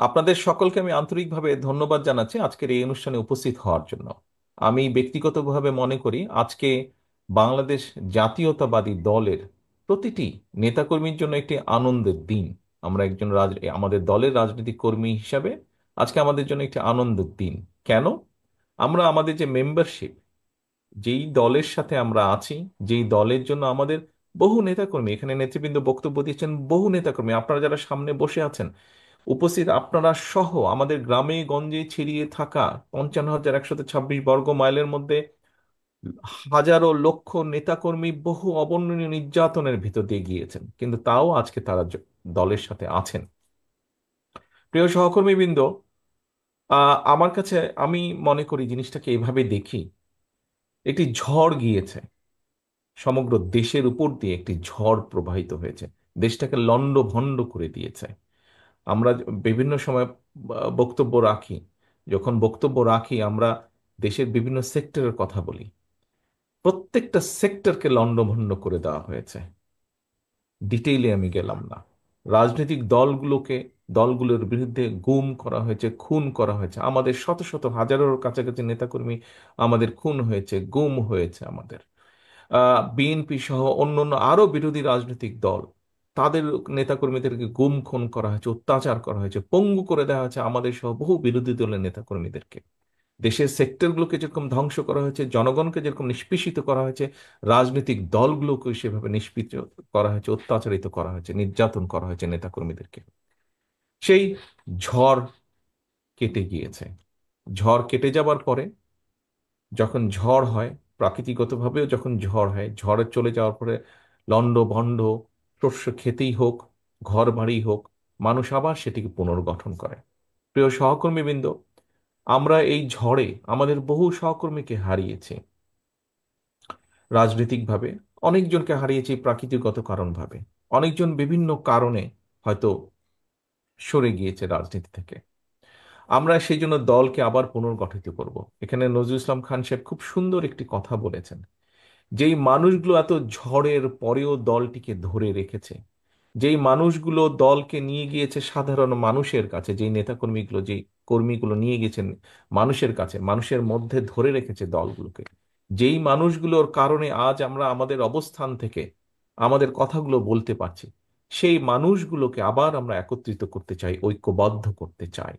আপনাদের সকলকে আমি আন্তরিকভাবে ধন্যবাদ জানাচ্ছি আজকের এই অনুষ্ঠানে উপস্থিত হওয়ার জন্য। আমি ব্যক্তিগতভাবে মনে করি আজকে বাংলাদেশ জাতীয়তাবাদী দলের প্রতিটি নেতাকর্মীর জন্য একটি আনন্দের দিন। আমরা আমাদের দলের রাজনৈতিক কর্মী হিসাবে আজকে আমাদের জন্য একটি আনন্দের দিন। কেন? আমরা আমাদের যে মেম্বারশিপ, যেই দলের সাথে আমরা আছি, যেই দলের জন্য আমাদের বহু নেতাকর্মী, এখানে নেতৃবৃন্দ বক্তব্য দিচ্ছেন, বহু নেতাকর্মী আপনারা যারা সামনে বসে আছেন, উপস্থিত আপনারা সহ আমাদের গ্রামে গঞ্জে ছড়িয়ে থাকা 55,126 বর্গ মাইলের মধ্যে হাজারো লক্ষ নেতাকর্মী বহু অবর্ণনীয় নির্যাতনের ভিতর দিয়ে গিয়েছেন, কিন্তু তাও আজকে তারা দলের সাথে আছেন। প্রিয় সহকর্মীবৃন্দ, আমার কাছে, আমি মনে করি জিনিসটাকে এইভাবে দেখি, একটি ঝড় গিয়েছে, সমগ্র দেশের উপর দিয়ে একটি ঝড় প্রবাহিত হয়েছে, দেশটাকে লন্ডভন্ড করে দিয়েছে। আমরা বিভিন্ন সময় বক্তব্য রাখি, যখন বক্তব্য রাখি আমরা দেশের বিভিন্ন সেক্টরের কথা বলি, প্রত্যেকটা সেক্টরকে লন্ডভন্ড করে দেওয়া হয়েছে। ডিটেইলে আমি গেলাম না। রাজনৈতিক দলগুলোর বিরুদ্ধে গুম করা হয়েছে, খুন করা হয়েছে, আমাদের শত শত হাজারের কাছাকাছি নেতাকর্মী আমাদের খুন হয়েছে, গুম হয়েছে আমাদের। বিএনপি সহ অন্যান্য আরো বিরোধী রাজনৈতিক দল, তাদের নেতাকর্মীদেরকে গুম খুন করা হয়েছে, অত্যাচার করা হয়েছে, পঙ্গু করে দেওয়া হয়েছে আমাদের সহ বহু বিরোধী দলের নেতাকর্মীদেরকে। দেশের সেক্টরগুলোকে যেরকম ধ্বংস করা হয়েছে, জনগণকে যেরকম নিষ্পেষিত করা হয়েছে, রাজনৈতিক দলগুলোকে সেভাবে নিষ্পিত করা হয়েছে, অত্যাচারিত করা হয়েছে, নির্যাতন করা হয়েছে নেতাকর্মীদেরকে। সেই ঝড় কেটে গিয়েছে। ঝড় কেটে যাবার পরে, যখন ঝড় হয়, প্রাকৃতিকগতভাবেও যখন ঝড় হয়, ঝড়ে চলে যাওয়ার পরে লন্ড ভন্ড শস্য খেতেই হোক, ঘর বাড়ি হোক, মানুষ আবার সেটিকে পুনর্গঠন করে। প্রিয় সহকর্মীবৃন্দ, আমরা এই ঝড়ে আমাদের বহু সহকর্মীকে হারিয়েছি রাজনৈতিকভাবে, অনেকজনকে হারিয়েছি প্রাকৃতিকগত কারণভাবে, অনেকজন বিভিন্ন কারণে হয়তো সরে গিয়েছে রাজনীতি থেকে। আমরা সেই জন্য দলকে আবার পুনর্গঠিত করব। এখানে নজরুল ইসলাম খান সাহেব খুব সুন্দর একটি কথা বলেছেন, যেই মানুষগুলো এত ঝড়ের পরেও দলটিকে ধরে রেখেছে, যেই মানুষগুলো দলকে নিয়ে গিয়েছে সাধারণ মানুষের কাছে, যেই নেতাকর্মীগুলো, যেই কর্মীগুলো নিয়ে গেছেন মানুষের কাছে, মানুষের মধ্যে ধরে রেখেছে দলগুলোকে, যেই মানুষগুলোর কারণে আজ আমরা আমাদের অবস্থান থেকে আমাদের কথাগুলো বলতে পারছি, সেই মানুষগুলোকে আবার আমরা একত্রিত করতে চাই, ঐক্যবদ্ধ করতে চাই।